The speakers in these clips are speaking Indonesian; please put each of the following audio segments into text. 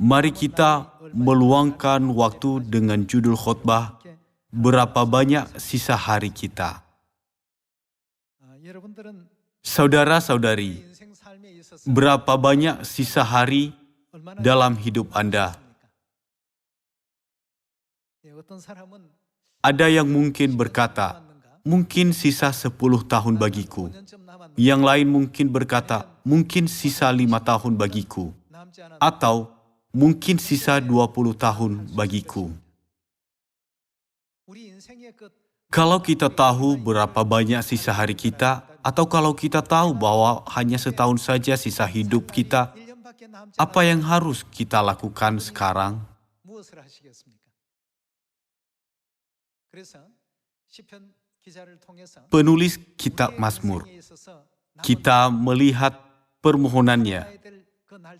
Mari kita meluangkan waktu dengan judul khotbah, berapa banyak sisa hari kita. Saudara-saudari, berapa banyak sisa hari dalam hidup Anda? Ada yang mungkin berkata, mungkin sisa 10 tahun bagiku. Yang lain mungkin berkata, mungkin sisa 5 tahun bagiku. Atau mungkin sisa 20 tahun bagiku. Kalau kita tahu berapa banyak sisa hari kita, atau kalau kita tahu bahwa hanya setahun saja sisa hidup kita, apa yang harus kita lakukan sekarang? Penulis kitab Mazmur, kita melihat permohonannya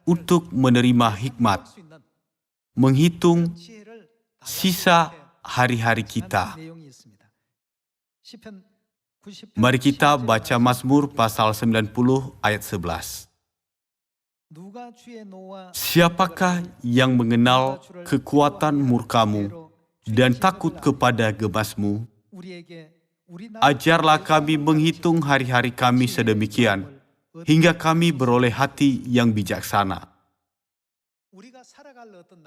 untuk menerima hikmat, menghitung sisa hari-hari kita. Mari kita baca Mazmur pasal 90 ayat 11. Siapakah yang mengenal kekuatan murkamu dan takut kepada gemasmu? Ajarlah kami menghitung hari-hari kami sedemikian, hingga kami beroleh hati yang bijaksana.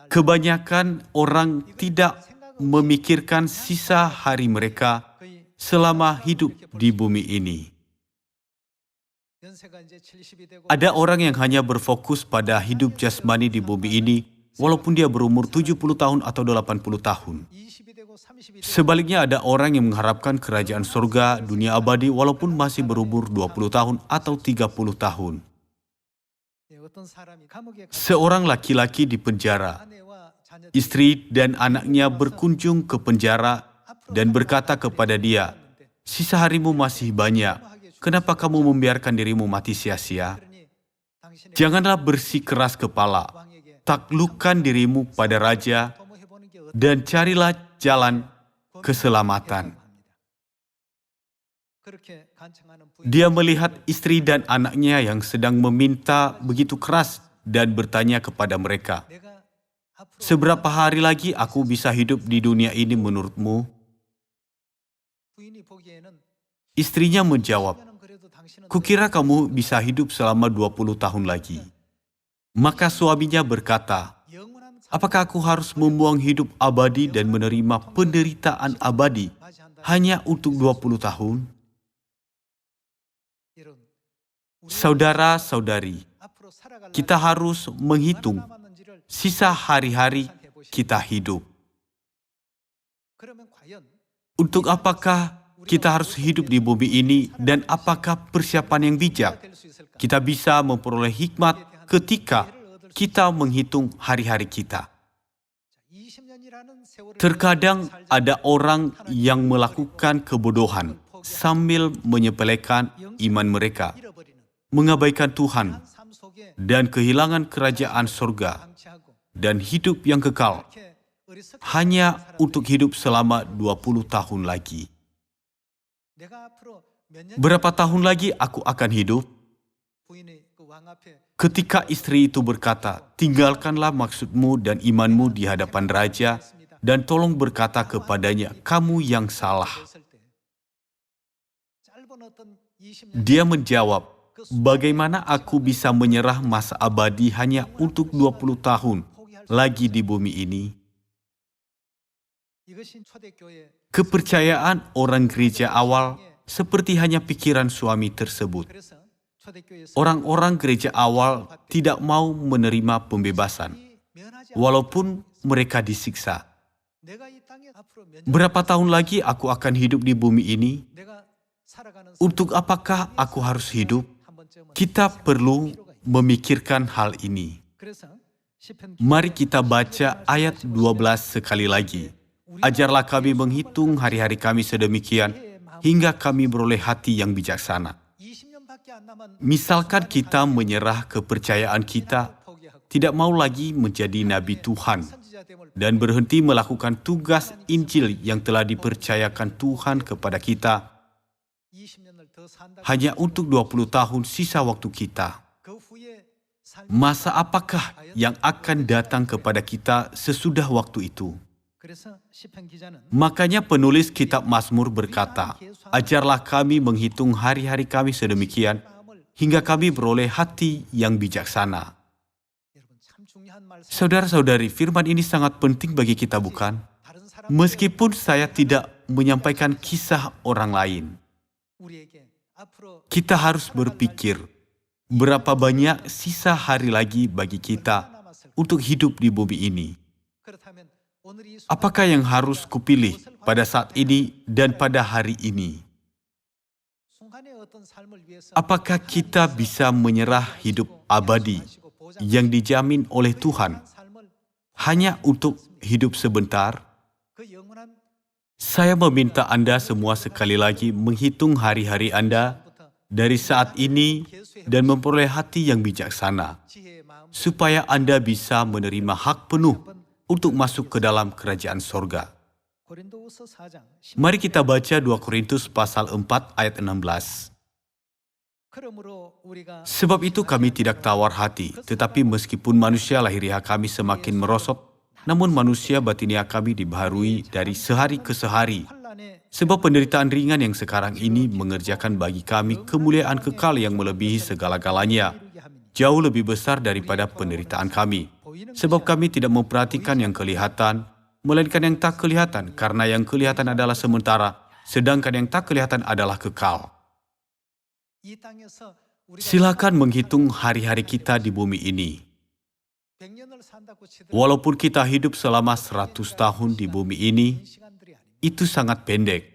Kebanyakan orang tidak memikirkan sisa hari mereka selama hidup di bumi ini. Ada orang yang hanya berfokus pada hidup jasmani di bumi ini, walaupun dia berumur 70 tahun atau 80 tahun. Sebaliknya ada orang yang mengharapkan kerajaan surga, dunia abadi, walaupun masih berumur 20 tahun atau 30 tahun. Seorang laki-laki di penjara, istri dan anaknya berkunjung ke penjara dan berkata kepada dia, "Sisa harimu masih banyak, kenapa kamu membiarkan dirimu mati sia-sia? Janganlah bersikeras kepala, taklukkan dirimu pada raja, dan carilah jalan keselamatan." Dia melihat istri dan anaknya yang sedang meminta begitu keras dan bertanya kepada mereka, "Seberapa hari lagi aku bisa hidup di dunia ini menurutmu?" Istrinya menjawab, "Kukira kamu bisa hidup selama 20 tahun lagi." Maka suaminya berkata, "Apakah aku harus membuang hidup abadi dan menerima penderitaan abadi hanya untuk 20 tahun?" Saudara-saudari, kita harus menghitung sisa hari-hari kita hidup. Untuk apakah kita harus hidup di bumi ini dan apakah persiapan yang bijak? Kita bisa memperoleh hikmat ketika kita menghitung hari-hari kita. Terkadang ada orang yang melakukan kebodohan sambil menyepelekan iman mereka, mengabaikan Tuhan, dan kehilangan kerajaan surga, dan hidup yang kekal, hanya untuk hidup selama 20 tahun lagi. Berapa tahun lagi aku akan hidup? Ketika istri itu berkata, "Tinggalkanlah maksudmu dan imanmu di hadapan raja, dan tolong berkata kepadanya, 'Kamu yang salah.'" Dia menjawab, "Bagaimana aku bisa menyerah masa abadi hanya untuk 20 tahun lagi di bumi ini?" Kepercayaan orang gereja awal seperti hanya pikiran suami tersebut. Orang-orang gereja awal tidak mau menerima pembebasan, walaupun mereka disiksa. Berapa tahun lagi aku akan hidup di bumi ini? Untuk apakah aku harus hidup? Kita perlu memikirkan hal ini. Mari kita baca ayat 12 sekali lagi. Ajarlah kami menghitung hari-hari kami sedemikian, hingga kami beroleh hati yang bijaksana. Misalkan kita menyerah kepercayaan kita, tidak mau lagi menjadi nabi Tuhan, dan berhenti melakukan tugas Injil yang telah dipercayakan Tuhan kepada kita, hanya untuk 20 tahun sisa waktu kita. masa apakah yang akan datang kepada kita sesudah waktu itu? Makanya penulis kitab Mazmur berkata, "Ajarlah kami menghitung hari-hari kami sedemikian, hingga kami beroleh hati yang bijaksana." Saudara-saudari, firman ini sangat penting bagi kita, bukan? Meskipun saya tidak menyampaikan kisah orang lain, kita harus berpikir, berapa banyak sisa hari lagi bagi kita untuk hidup di bumi ini? Apakah yang harus kupilih pada saat ini dan pada hari ini? Apakah kita bisa menyerah hidup abadi yang dijamin oleh Tuhan hanya untuk hidup sebentar? Saya meminta Anda semua sekali lagi menghitung hari-hari Anda dari saat ini dan memperoleh hati yang bijaksana, supaya Anda bisa menerima hak penuh untuk masuk ke dalam kerajaan sorga. Mari kita baca 2 Korintus pasal 4 ayat 16. Sebab itu kami tidak tawar hati, tetapi meskipun manusia lahiriah kami semakin merosot, namun manusia batiniah kami dibaharui dari sehari ke sehari. Sebab penderitaan ringan yang sekarang ini mengerjakan bagi kami kemuliaan kekal yang melebihi segala-galanya, jauh lebih besar daripada penderitaan kami. Sebab kami tidak memperhatikan yang kelihatan, melainkan yang tak kelihatan, karena yang kelihatan adalah sementara, sedangkan yang tak kelihatan adalah kekal. Silakan menghitung hari-hari kita di bumi ini. Walaupun kita hidup selama 100 tahun di bumi ini, itu sangat pendek,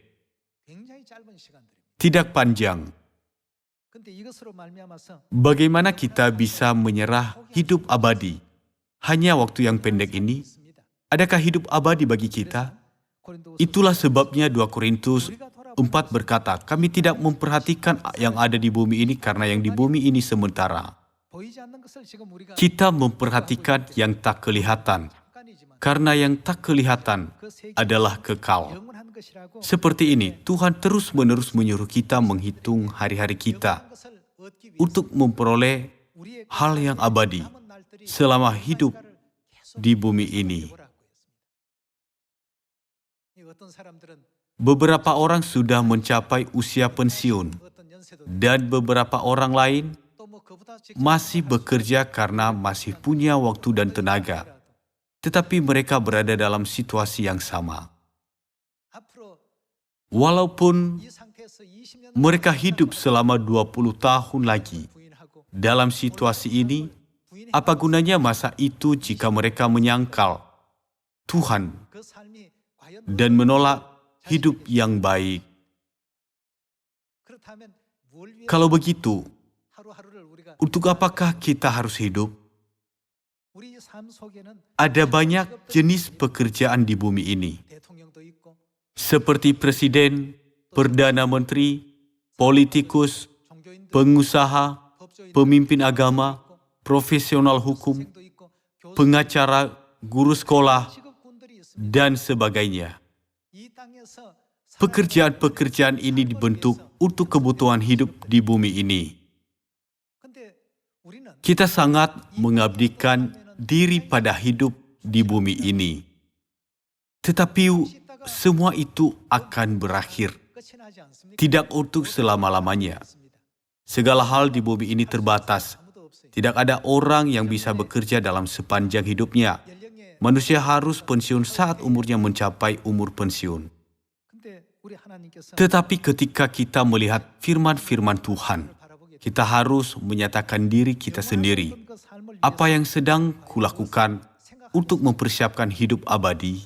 tidak panjang. Bagaimana kita bisa menyerah hidup abadi hanya waktu yang pendek ini? Adakah hidup abadi bagi kita? Itulah sebabnya 2 Korintus 4 berkata, kami tidak memperhatikan yang ada di bumi ini karena yang di bumi ini sementara. Kita memperhatikan yang tak kelihatan, karena yang tak kelihatan adalah kekal. Seperti ini, Tuhan terus-menerus menyuruh kita menghitung hari-hari kita untuk memperoleh hal yang abadi selama hidup di bumi ini. Beberapa orang sudah mencapai usia pensiun, dan beberapa orang lain masih bekerja karena masih punya waktu dan tenaga, tetapi mereka berada dalam situasi yang sama. Walaupun mereka hidup selama 20 tahun lagi dalam situasi ini, apa gunanya masa itu jika mereka menyangkal Tuhan dan menolak hidup yang baik? Kalau begitu, untuk apakah kita harus hidup? Ada banyak jenis pekerjaan di bumi ini, seperti presiden, perdana menteri, politikus, pengusaha, pemimpin agama, profesional hukum, pengacara, guru sekolah, dan sebagainya. Pekerjaan-pekerjaan ini dibentuk untuk kebutuhan hidup di bumi ini. Kita sangat mengabdikan diri pada hidup di bumi ini. Tetapi semua itu akan berakhir, tidak untuk selama-lamanya. Segala hal di bumi ini terbatas. Tidak ada orang yang bisa bekerja dalam sepanjang hidupnya. Manusia harus pensiun saat umurnya mencapai umur pensiun. Tetapi ketika kita melihat firman-firman Tuhan, kita harus menyatakan diri kita sendiri. Apa yang sedang kulakukan untuk mempersiapkan hidup abadi?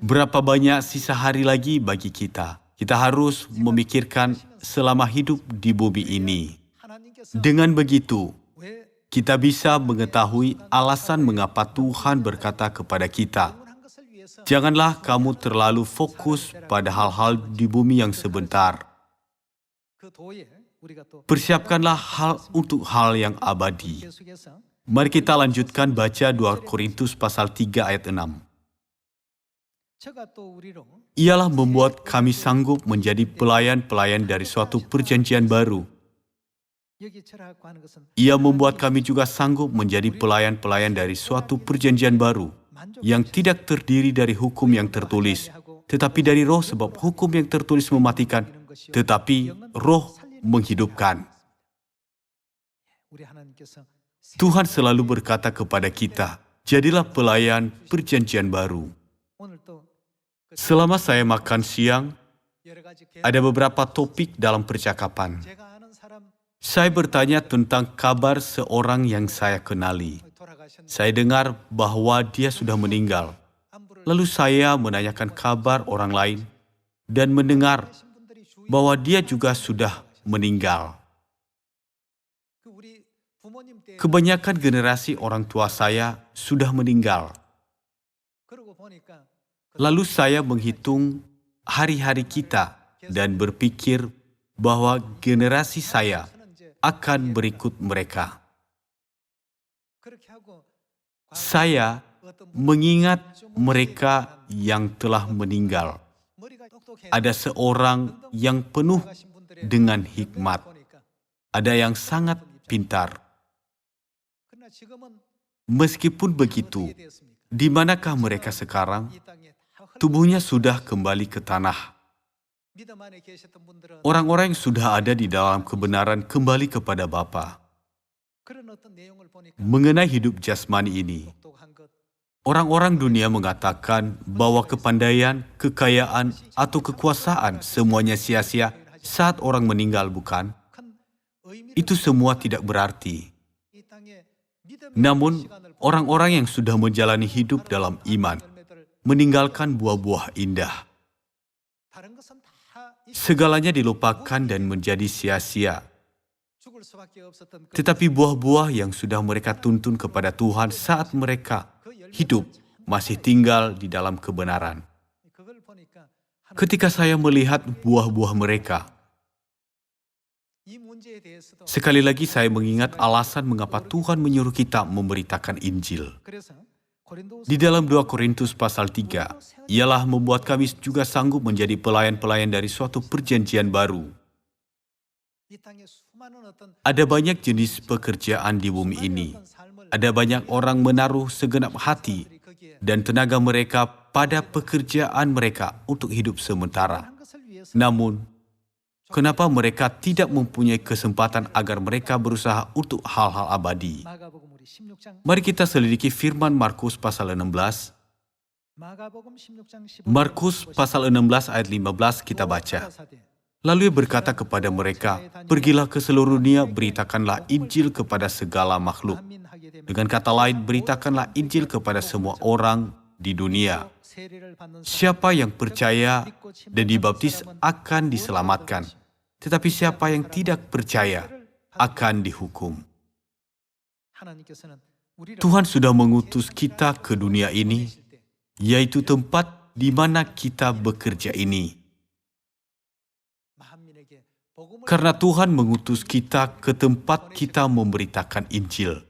Berapa banyak sisa hari lagi bagi kita? Kita harus memikirkan selama hidup di bumi ini. Dengan begitu, kita bisa mengetahui alasan mengapa Tuhan berkata kepada kita, janganlah kamu terlalu fokus pada hal-hal di bumi yang sebentar. Persiapkanlah hal untuk hal yang abadi. Mari kita lanjutkan baca 2 Korintus pasal 3 ayat 6. Ialah membuat kami sanggup menjadi pelayan-pelayan dari suatu perjanjian baru, Ia membuat kami juga sanggup menjadi pelayan-pelayan dari suatu perjanjian baru yang tidak terdiri dari hukum yang tertulis, tetapi dari roh, sebab hukum yang tertulis mematikan, tetapi roh menghidupkan. Tuhan selalu berkata kepada kita, jadilah pelayan perjanjian baru. Selama saya makan siang, ada beberapa topik dalam percakapan. Saya bertanya tentang kabar seorang yang saya kenali. Saya dengar bahwa dia sudah meninggal. Lalu saya menanyakan kabar orang lain dan mendengar bahwa dia juga sudah meninggal. Kebanyakan generasi orang tua saya sudah meninggal. Lalu saya menghitung hari-hari kita dan berpikir bahwa generasi saya akan berikut mereka. Saya mengingat mereka yang telah meninggal. Ada seorang yang penuh dengan hikmat. Ada yang sangat pintar. Meskipun begitu, di manakah mereka sekarang? Tubuhnya sudah kembali ke tanah. Orang-orang yang sudah ada di dalam kebenaran kembali kepada Bapa. Mengenai hidup jasmani ini, orang-orang dunia mengatakan bahwa kepandaian, kekayaan, atau kekuasaan semuanya sia-sia saat orang meninggal, bukan? Itu semua tidak berarti. Namun, orang-orang yang sudah menjalani hidup dalam iman meninggalkan buah-buah indah. Segalanya dilupakan dan menjadi sia-sia. Tetapi buah-buah yang sudah mereka tuntun kepada Tuhan saat mereka hidup masih tinggal di dalam kebenaran. Ketika saya melihat buah-buah mereka, sekali lagi saya mengingat alasan mengapa Tuhan menyuruh kita memberitakan Injil. Di dalam 2 Korintus pasal 3, ialah membuat kami juga sanggup menjadi pelayan-pelayan dari suatu perjanjian baru. Ada banyak jenis pekerjaan di bumi ini. Ada banyak orang menaruh segenap hati dan tenaga mereka pada pekerjaan mereka untuk hidup sementara. Namun, kenapa mereka tidak mempunyai kesempatan agar mereka berusaha untuk hal-hal abadi? Mari kita selidiki firman Markus pasal 16. Markus pasal 16 ayat 15 kita baca. Lalu ia berkata kepada mereka, pergilah ke seluruh dunia, beritakanlah Injil kepada segala makhluk. Dengan kata lain, beritakanlah Injil kepada semua orang di dunia. Siapa yang percaya dan dibaptis akan diselamatkan. Tetapi siapa yang tidak percaya akan dihukum. Tuhan sudah mengutus kita ke dunia ini, yaitu tempat di mana kita bekerja ini. Karena Tuhan mengutus kita ke tempat kita memberitakan Injil.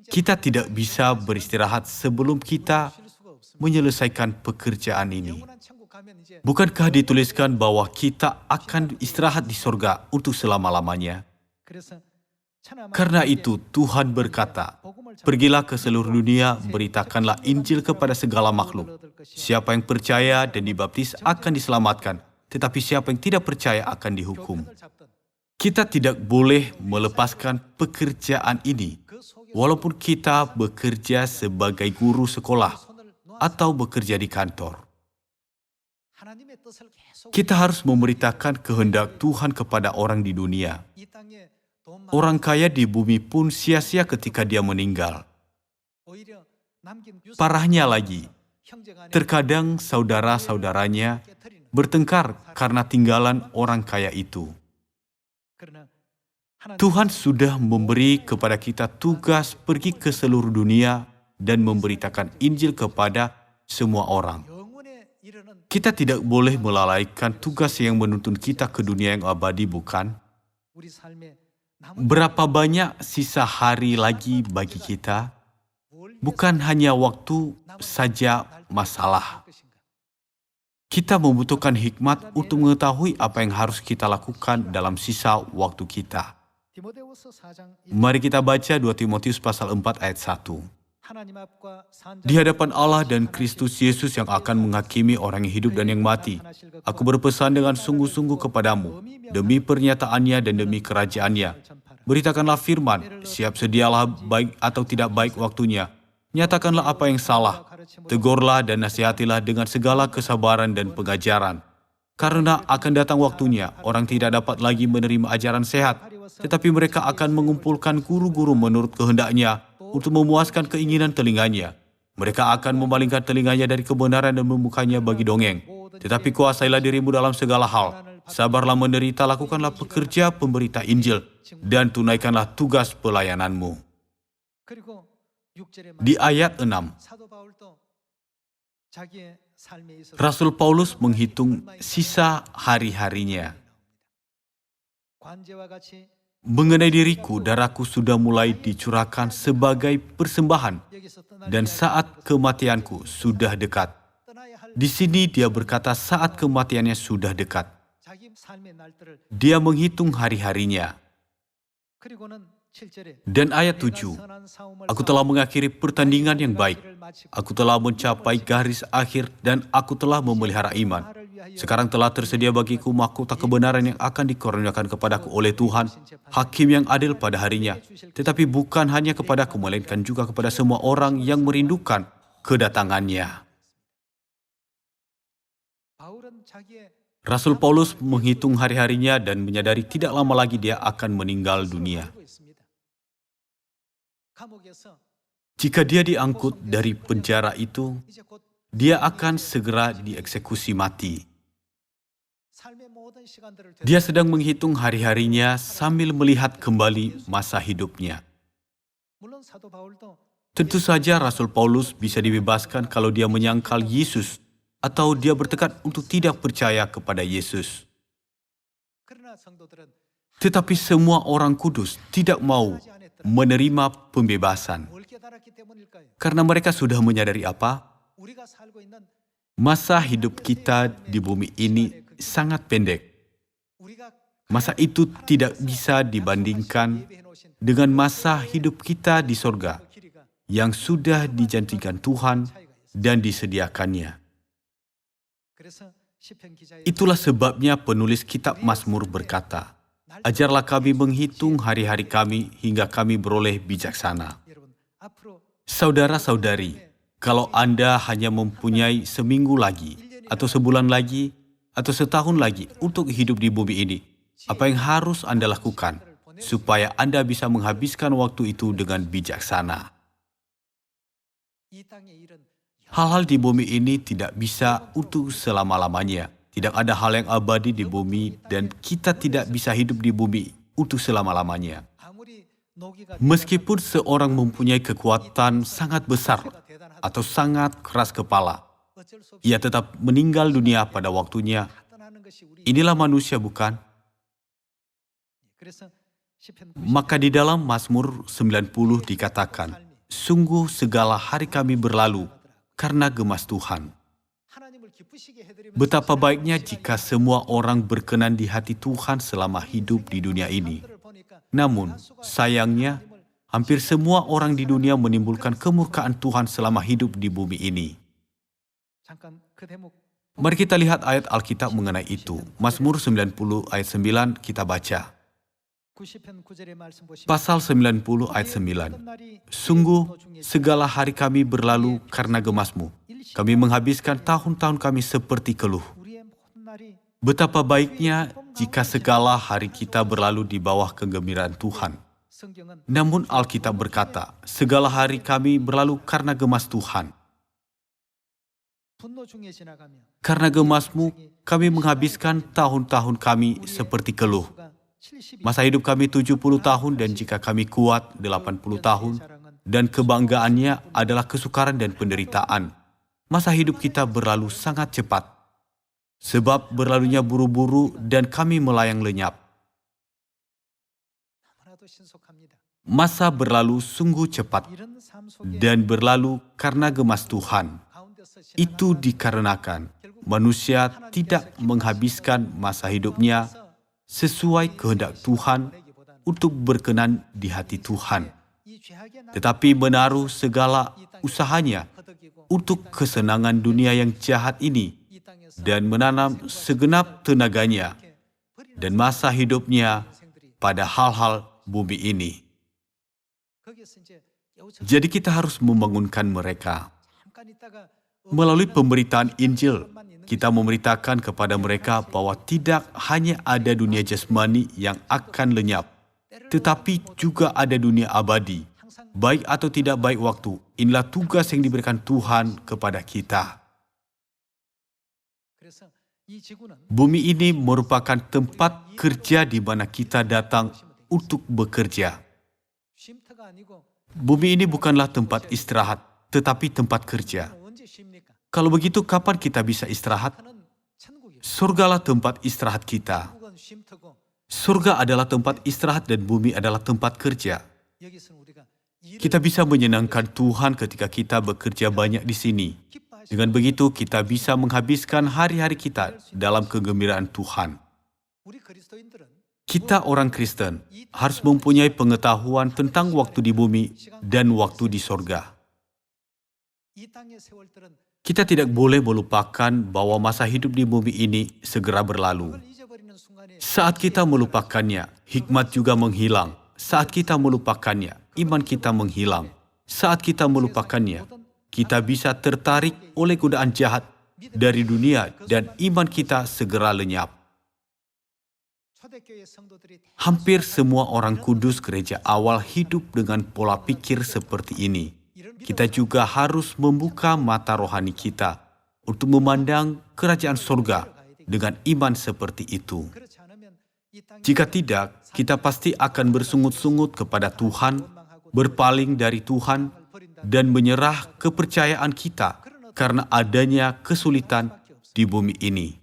Kita tidak bisa beristirahat sebelum kita menyelesaikan pekerjaan ini. Bukankah dituliskan bahwa kita akan istirahat di sorga untuk selama-lamanya? Karena itu Tuhan berkata, pergilah ke seluruh dunia, beritakanlah Injil kepada segala makhluk. Siapa yang percaya dan dibaptis akan diselamatkan, tetapi siapa yang tidak percaya akan dihukum. Kita tidak boleh melepaskan pekerjaan ini, walaupun kita bekerja sebagai guru sekolah atau bekerja di kantor. Kita harus memberitakan kehendak Tuhan kepada orang di dunia. Orang kaya di bumi pun sia-sia ketika dia meninggal. Parahnya lagi, terkadang saudara-saudaranya bertengkar karena tinggalan orang kaya itu. Tuhan sudah memberi kepada kita tugas pergi ke seluruh dunia dan memberitakan Injil kepada semua orang. Kita tidak boleh melalaikan tugas yang menuntun kita ke dunia yang abadi, bukan? Berapa banyak sisa hari lagi bagi kita? Bukan hanya waktu saja masalah. Kita membutuhkan hikmat untuk mengetahui apa yang harus kita lakukan dalam sisa waktu kita. Mari kita baca 2 Timotius pasal 4 ayat 1. Di hadapan Allah dan Kristus Yesus yang akan menghakimi orang yang hidup dan yang mati, aku berpesan dengan sungguh-sungguh kepadamu, demi pernyataannya dan demi kerajaannya. Beritakanlah firman, siap sedialah baik atau tidak baik waktunya. Nyatakanlah apa yang salah, tegurlah dan nasihatilah dengan segala kesabaran dan pengajaran. Karena akan datang waktunya, orang tidak dapat lagi menerima ajaran sehat, tetapi mereka akan mengumpulkan guru-guru menurut kehendaknya, untuk memuaskan keinginan telinganya. Mereka akan memalingkan telinganya dari kebenaran dan membukanya bagi dongeng. Tetapi kuasailah dirimu dalam segala hal. Sabarlah menderita, lakukanlah pekerja pemberita Injil, dan tunaikanlah tugas pelayananmu. Di ayat 6, Rasul Paulus menghitung sisa hari-harinya. Mengenai diriku, darahku sudah mulai dicurahkan sebagai persembahan, dan saat kematianku sudah dekat. Di sini dia berkata saat kematiannya sudah dekat. Dia menghitung hari-harinya. Dan ayat 7, aku telah mengakhiri pertandingan yang baik. Aku telah mencapai garis akhir dan aku telah memelihara iman. Sekarang telah tersedia bagiku mahkota kebenaran yang akan dikurniakan kepadaku oleh Tuhan, Hakim yang adil pada harinya. Tetapi bukan hanya kepadaku, melainkan juga kepada semua orang yang merindukan kedatangannya. Rasul Paulus menghitung hari-harinya dan menyadari tidak lama lagi dia akan meninggal dunia. Jika dia diangkut dari penjara itu, dia akan segera dieksekusi mati. Dia sedang menghitung hari-harinya sambil melihat kembali masa hidupnya. Tentu saja Rasul Paulus bisa dibebaskan kalau dia menyangkal Yesus atau dia bertekad untuk tidak percaya kepada Yesus. Tetapi semua orang kudus tidak mau menerima pembebasan. Karena mereka sudah menyadari apa? Masa hidup kita di bumi ini sangat pendek. Masa itu tidak bisa dibandingkan dengan masa hidup kita di sorga yang sudah dijanjikan Tuhan dan disediakannya. Itulah sebabnya penulis kitab Mazmur berkata, ajarlah kami menghitung hari-hari kami hingga kami beroleh bijaksana. Saudara-saudari, kalau Anda hanya mempunyai seminggu lagi, atau sebulan lagi, atau setahun lagi untuk hidup di bumi ini, apa yang harus Anda lakukan supaya Anda bisa menghabiskan waktu itu dengan bijaksana? Hal-hal di bumi ini tidak bisa untuk selama-lamanya. Tidak ada hal yang abadi di bumi dan kita tidak bisa hidup di bumi untuk selama-lamanya. Meskipun seorang mempunyai kekuatan sangat besar atau sangat keras kepala, ia tetap meninggal dunia pada waktunya. Inilah manusia, bukan? Maka di dalam Mazmur 90 dikatakan, sungguh segala hari kami berlalu karena gemas Tuhan. Betapa baiknya jika semua orang berkenan di hati Tuhan selama hidup di dunia ini. Namun, sayangnya, hampir semua orang di dunia menimbulkan kemurkaan Tuhan selama hidup di bumi ini. Mari kita lihat ayat Alkitab mengenai itu. Mazmur 90 ayat 9 kita baca. Pasal 90 ayat 9. Sungguh segala hari kami berlalu karena gemas-Mu. Kami menghabiskan tahun-tahun kami seperti keluh. Betapa baiknya jika segala hari kita berlalu di bawah kegembiraan Tuhan. Namun Alkitab berkata, segala hari kami berlalu karena gemas Tuhan. Karena gemas-Mu, kami menghabiskan tahun-tahun kami seperti keluh. Masa hidup kami 70 tahun dan jika kami kuat 80 tahun dan kebanggaannya adalah kesukaran dan penderitaan. Masa hidup kita berlalu sangat cepat. Sebab berlalunya buru-buru dan kami melayang lenyap. Masa berlalu sungguh cepat dan berlalu karena gemas Tuhan. Itu dikarenakan manusia tidak menghabiskan masa hidupnya sesuai kehendak Tuhan, untuk berkenan di hati Tuhan, tetapi menaruh segala usahanya untuk kesenangan dunia yang jahat ini dan menanam segenap tenaganya dan masa hidupnya pada hal-hal bumi ini. Jadi kita harus membangunkan mereka. Melalui pemberitaan Injil, kita memberitakan kepada mereka bahwa tidak hanya ada dunia jasmani yang akan lenyap, tetapi juga ada dunia abadi. Baik atau tidak baik waktu, inilah tugas yang diberikan Tuhan kepada kita. Bumi ini merupakan tempat kerja di mana kita datang untuk bekerja. Bumi ini bukanlah tempat istirahat, tetapi tempat kerja. Kalau begitu, kapan kita bisa istirahat? Surgalah tempat istirahat kita. Surga adalah tempat istirahat dan bumi adalah tempat kerja. Kita bisa menyenangkan Tuhan ketika kita bekerja banyak di sini. Dengan begitu, kita bisa menghabiskan hari-hari kita dalam kegembiraan Tuhan. Kita orang Kristen harus mempunyai pengetahuan tentang waktu di bumi dan waktu di sorga. Kita tidak boleh melupakan bahwa masa hidup di bumi ini segera berlalu. Saat kita melupakannya, hikmat juga menghilang. Saat kita melupakannya, iman kita menghilang. Saat kita melupakannya, kita bisa tertarik oleh godaan jahat dari dunia dan iman kita segera lenyap. Hampir semua orang kudus gereja awal hidup dengan pola pikir seperti ini. Kita juga harus membuka mata rohani kita untuk memandang kerajaan surga dengan iman seperti itu. Jika tidak, kita pasti akan bersungut-sungut kepada Tuhan, berpaling dari Tuhan, dan menyerah kepercayaan kita karena adanya kesulitan di bumi ini.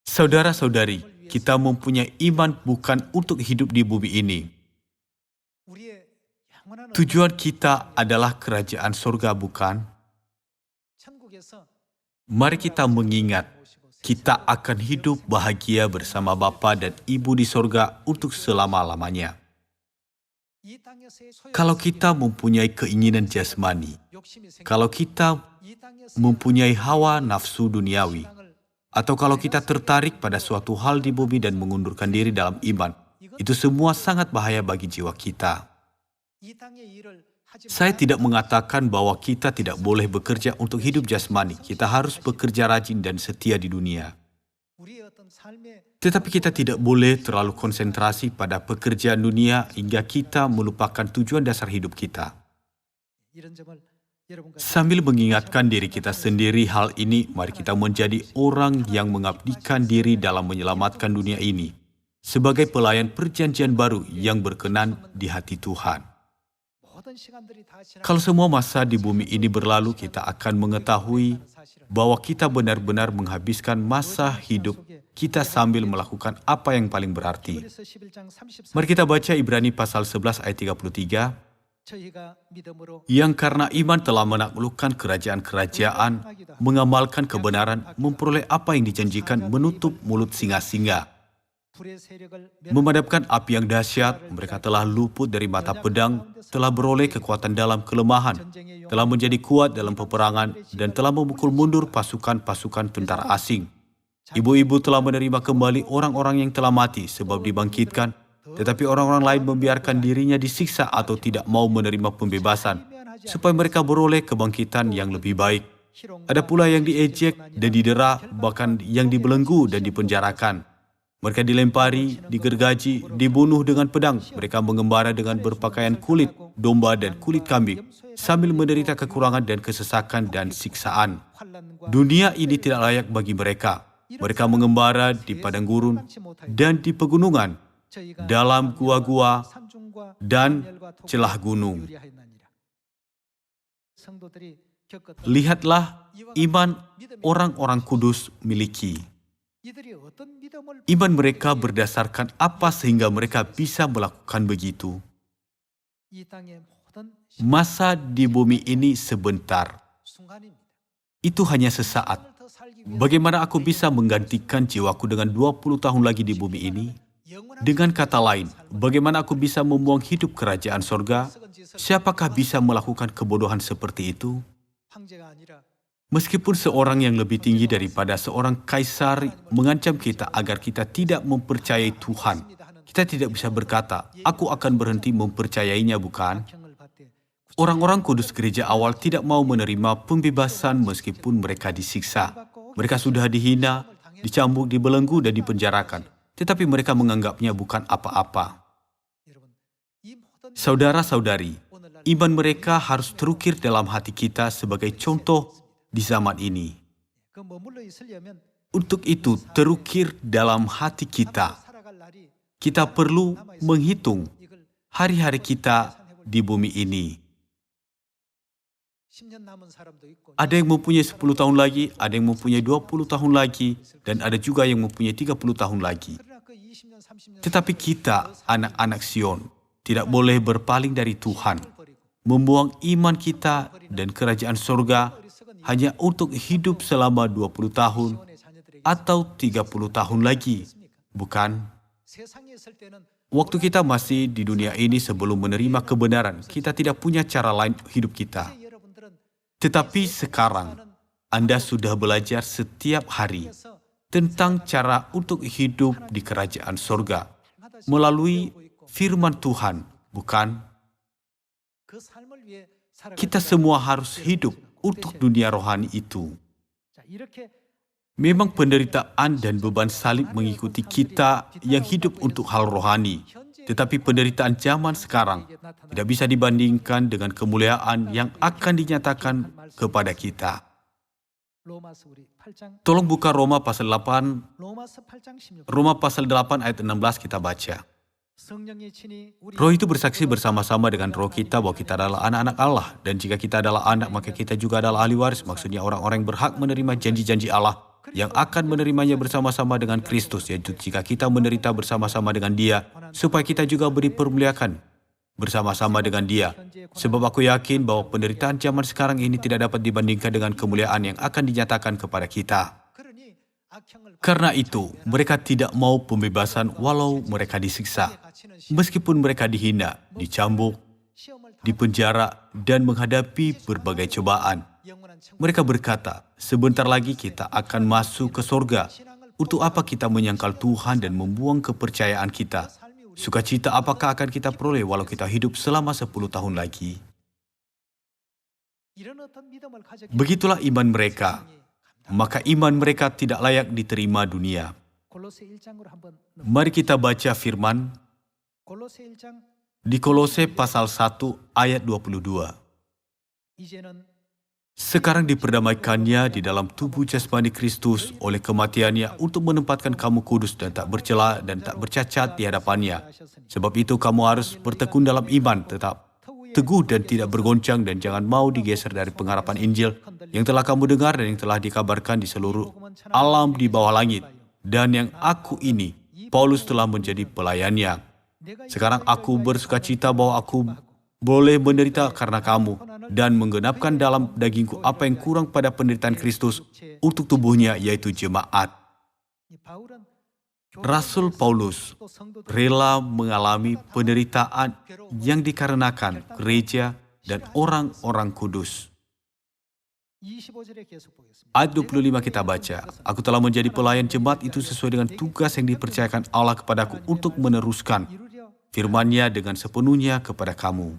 Saudara-saudari, kita mempunyai iman bukan untuk hidup di bumi ini. Tujuan kita adalah kerajaan surga, bukan? Mari kita mengingat, kita akan hidup bahagia bersama Bapa dan Ibu di surga untuk selama-lamanya. Kalau kita mempunyai keinginan jasmani, kalau kita mempunyai hawa nafsu duniawi, atau kalau kita tertarik pada suatu hal di bumi dan mengundurkan diri dalam iman, itu semua sangat bahaya bagi jiwa kita. Saya tidak mengatakan bahwa kita tidak boleh bekerja untuk hidup jasmani. Kita harus bekerja rajin dan setia di dunia. Tetapi kita tidak boleh terlalu konsentrasi pada pekerjaan dunia hingga kita melupakan tujuan dasar hidup kita. Sambil mengingatkan diri kita sendiri hal ini, mari kita menjadi orang yang mengabdikan diri dalam menyelamatkan dunia ini sebagai pelayan perjanjian baru yang berkenan di hati Tuhan. Kalau semua masa di bumi ini berlalu, kita akan mengetahui bahwa kita benar-benar menghabiskan masa hidup kita sambil melakukan apa yang paling berarti. Mari kita baca Ibrani pasal 11 ayat 33. Yang karena iman telah menaklukkan kerajaan-kerajaan, mengamalkan kebenaran, memperoleh apa yang dijanjikan, menutup mulut singa-singa. Memadamkan api yang dahsyat, mereka telah luput dari mata pedang, telah beroleh kekuatan dalam kelemahan, telah menjadi kuat dalam peperangan, dan telah memukul mundur pasukan-pasukan tentara asing. Ibu-ibu telah menerima kembali orang-orang yang telah mati sebab dibangkitkan, tetapi orang-orang lain membiarkan dirinya disiksa atau tidak mau menerima pembebasan, supaya mereka beroleh kebangkitan yang lebih baik. Ada pula yang diejek dan didera, bahkan yang dibelenggu dan dipenjarakan. Mereka dilempari, digergaji, dibunuh dengan pedang. Mereka mengembara dengan berpakaian kulit domba dan kulit kambing, sambil menderita kekurangan dan kesesakan dan siksaan. Dunia ini tidak layak bagi mereka. Mereka mengembara di padang gurun dan di pegunungan, dalam gua-gua dan celah gunung. Lihatlah iman orang-orang kudus miliki. Iman mereka berdasarkan apa sehingga mereka bisa melakukan begitu? Masa di bumi ini sebentar. Itu hanya sesaat. Bagaimana aku bisa menggantikan jiwaku dengan 20 tahun lagi di bumi ini? Dengan kata lain, bagaimana aku bisa membuang hidup kerajaan sorga? Siapakah bisa melakukan kebodohan seperti itu? Meskipun seorang yang lebih tinggi daripada seorang kaisar mengancam kita agar kita tidak mempercayai Tuhan, kita tidak bisa berkata, aku akan berhenti mempercayainya, bukan? Orang-orang kudus gereja awal tidak mau menerima pembebasan meskipun mereka disiksa. Mereka sudah dihina, dicambuk, dibelenggu, dan dipenjarakan. Tetapi mereka menganggapnya bukan apa-apa. Saudara-saudari, iman mereka harus terukir dalam hati kita sebagai contoh di zaman ini. Untuk itu, terukir dalam hati kita, kita perlu menghitung hari-hari kita di bumi ini. Ada yang mempunyai 10 tahun lagi, ada yang mempunyai 20 tahun lagi, dan ada juga yang mempunyai 30 tahun lagi. Tetapi kita, anak-anak Sion, tidak boleh berpaling dari Tuhan, membuang iman kita dan kerajaan sorga hanya untuk hidup selama 20 tahun atau 30 tahun lagi, bukan? Waktu kita masih di dunia ini sebelum menerima kebenaran, kita tidak punya cara lain hidup kita. Tetapi sekarang, Anda sudah belajar setiap hari tentang cara untuk hidup di kerajaan sorga melalui firman Tuhan, bukan? Kita semua harus hidup untuk dunia rohani itu. Memang penderitaan dan beban salib mengikuti kita yang hidup untuk hal rohani. Tetapi penderitaan zaman sekarang tidak bisa dibandingkan dengan kemuliaan yang akan dinyatakan kepada kita. Tolong buka Roma pasal 8, Roma pasal 8 ayat 16 kita baca. Roh itu bersaksi bersama-sama dengan roh kita bahwa kita adalah anak-anak Allah. Dan jika kita adalah anak, maka kita juga adalah ahli waris. Maksudnya orang-orang yang berhak menerima janji-janji Allah yang akan menerimanya bersama-sama dengan Kristus, yaitu jika kita menderita bersama-sama dengan Dia, supaya kita juga dipermuliakan bersama-sama dengan Dia. Sebab aku yakin bahwa penderitaan zaman sekarang ini tidak dapat dibandingkan dengan kemuliaan yang akan dinyatakan kepada kita. Karena itu, mereka tidak mau pembebasan walau mereka disiksa. Meskipun mereka dihina, dicambuk, dipenjara, dan menghadapi berbagai cobaan. Mereka berkata, sebentar lagi kita akan masuk ke sorga. Untuk apa kita menyangkal Tuhan dan membuang kepercayaan kita? Sukacita apakah akan kita peroleh walau kita hidup selama 10 tahun lagi? Begitulah iman mereka. Maka iman mereka tidak layak diterima dunia. Mari kita baca firman di Kolose pasal 1 ayat 22. Sekarang diperdamaikannya di dalam tubuh jasmani Kristus oleh kematiannya untuk menempatkan kamu kudus dan tak bercela dan tak bercacat di hadapannya. Sebab itu kamu harus bertekun dalam iman, tetap teguh dan tidak bergoncang, dan jangan mau digeser dari pengharapan Injil yang telah kamu dengar dan yang telah dikabarkan di seluruh alam di bawah langit. Dan yang aku ini, Paulus, telah menjadi pelayannya. Sekarang aku bersukacita bahwa aku boleh menderita karena kamu dan menggenapkan dalam dagingku apa yang kurang pada penderitaan Kristus untuk tubuhnya, yaitu jemaat. Rasul Paulus rela mengalami penderitaan yang dikarenakan gereja dan orang-orang kudus. Ayat 25 kita baca, aku telah menjadi pelayan jemaat itu sesuai dengan tugas yang dipercayakan Allah kepadaku untuk meneruskan firman-Nya dengan sepenuhnya kepada kamu.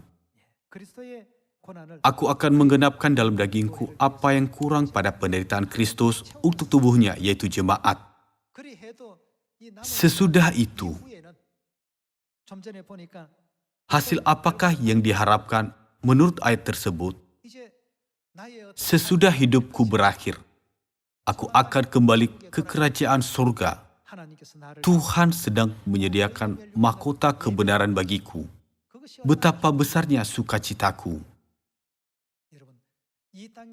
Aku akan menggenapkan dalam dagingku apa yang kurang pada penderitaan Kristus untuk tubuhnya, yaitu jemaat. Sesudah itu, hasil apakah yang diharapkan menurut ayat tersebut? Sesudah hidupku berakhir, aku akan kembali ke kerajaan surga. Tuhan sedang menyediakan mahkota kebenaran bagiku. Betapa besarnya sukacitaku.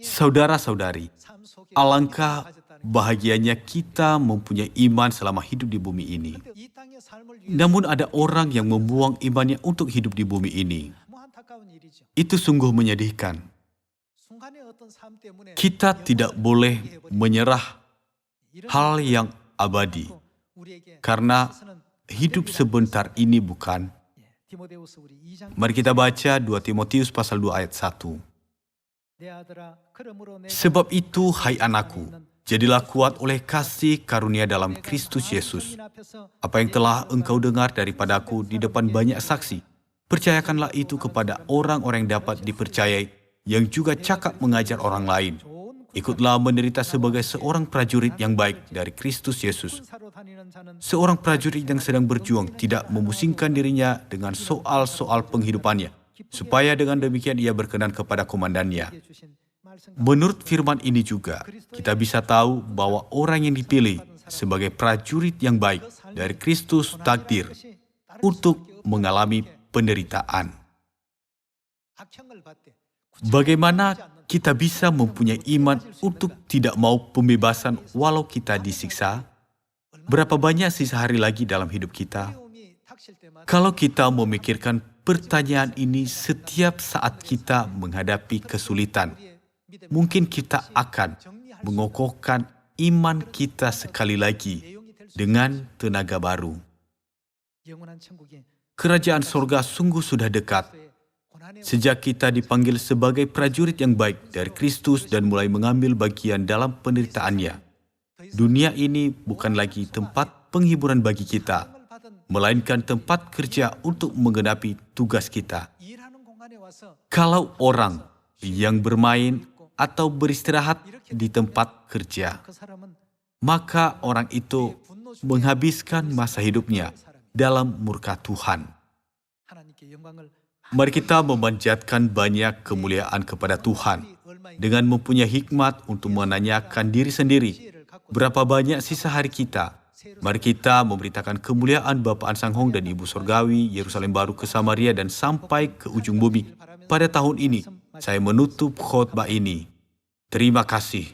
Saudara-saudari, alangkah bahagianya kita mempunyai iman selama hidup di bumi ini. Namun ada orang yang membuang imannya untuk hidup di bumi ini. Itu sungguh menyedihkan. Kita tidak boleh menyerah hal yang abadi, karena hidup sebentar ini, bukan? Mari kita baca 2 Timotius pasal 2 ayat 1. Sebab itu, hai anakku, jadilah kuat oleh kasih karunia dalam Kristus Yesus. Apa yang telah engkau dengar daripadaku di depan banyak saksi, percayakanlah itu kepada orang-orang yang dapat dipercayai, yang juga cakap mengajar orang lain. Ikutlah menderita sebagai seorang prajurit yang baik dari Kristus Yesus. Seorang prajurit yang sedang berjuang tidak memusingkan dirinya dengan soal-soal penghidupannya, supaya dengan demikian ia berkenan kepada komandannya. Menurut firman ini juga, kita bisa tahu bahwa orang yang dipilih sebagai prajurit yang baik dari Kristus takdir untuk mengalami penderitaan. Bagaimana kita bisa mempunyai iman untuk tidak mau pembebasan walau kita disiksa? Berapa banyak sisa hari lagi dalam hidup kita? Kalau kita memikirkan pertanyaan ini setiap saat kita menghadapi kesulitan, mungkin kita akan mengokohkan iman kita sekali lagi dengan tenaga baru. Kerajaan sorga sungguh sudah dekat. Sejak kita dipanggil sebagai prajurit yang baik dari Kristus dan mulai mengambil bagian dalam penderitaannya, dunia ini bukan lagi tempat penghiburan bagi kita, melainkan tempat kerja untuk menggenapi tugas kita. Kalau orang yang bermain atau beristirahat di tempat kerja, maka orang itu menghabiskan masa hidupnya dalam murka Tuhan. Mari kita memanjatkan banyak kemuliaan kepada Tuhan dengan mempunyai hikmat untuk menanyakan diri sendiri, berapa banyak sisa hari kita. Mari kita memberitakan kemuliaan Bapa Sang Hong dan Ibu Sorgawi, Yerusalem Baru ke Samaria dan sampai ke ujung bumi. Pada tahun ini, saya menutup khotbah ini. Terima kasih.